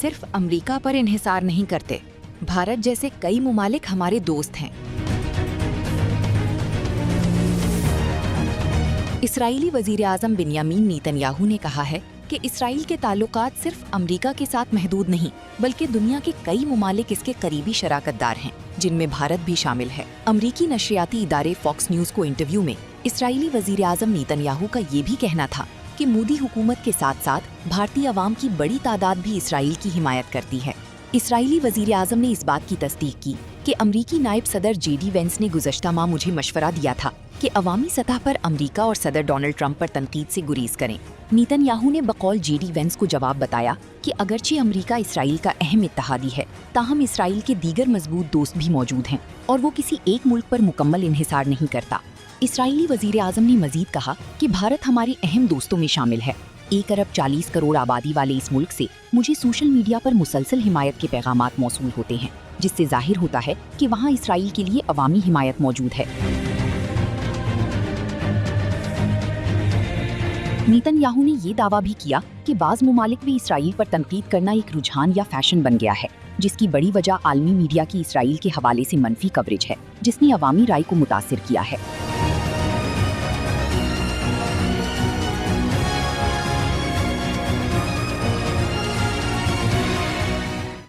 सिर्फ अमेरिका पर इन्हिसार नहीं करते। भारत जैसे कई मुमालिक हमारे दोस्त हैं। इसराइली वज़ीर आज़म बिन्यामीन नेतन्याहू ने कहा है कि इसराइल के ताल्लुकात सिर्फ अमेरिका के साथ महदूद नहीं, बल्कि दुनिया के कई मुमालिक इसके करीबी शराकतदार हैं, जिनमें भारत भी शामिल है। अमरीकी नशरियाती इदारे फॉक्स न्यूज़ को इंटरव्यू में इसराइली वज़ीर आज़म नेतन्याहू का ये भी कहना था कि मोदी हुकूमत के साथ साथ भारतीय अवाम की बड़ी तादाद भी इसराइल की हिमायत करती है। इसराइली वज़ीर आज़म ने इस बात की तस्दीक की कि अमरीकी नायब सदर JD वेंस ने गुज़श्ता माह मुझे मशवरा दिया था कि अवामी सतह पर अमरीका और सदर डोनाल्ड ट्रंप पर तनकीद से गुरीज करें। नेतन्याहू ने बकौल JD वेंस को जवाब बताया कि अगरचे अमरीका इसराइल का अहम इत्तेहादी है, ताहम इसराइल के दीगर मजबूत दोस्त भी मौजूद हैं और वो किसी एक मुल्क पर मुकम्मल इन्हिसार नहीं करता। इसराइली वज़ीर आज़म ने मजीद कहा कि भारत हमारे अहम दोस्तों में शामिल है। 1 अरब 40 करोड़ आबादी वाले इस मुल्क से मुझे सोशल मीडिया पर मुसलसल हिमायत के पैगामात मौसूल होते हैं, जिससे जाहिर होता है कि वहाँ इसराइल के लिए अवामी हिमायत मौजूद है। नेतन्याहू ने ये दावा भी किया कि बाज़ मुमालिक में इसराइल पर तनकीद करना एक रुझान या फैशन बन गया है, जिसकी बड़ी वजह आलमी मीडिया की इसराइल के हवाले से मनफी कवरेज है, जिसने अवामी राय को मुतासिर किया है।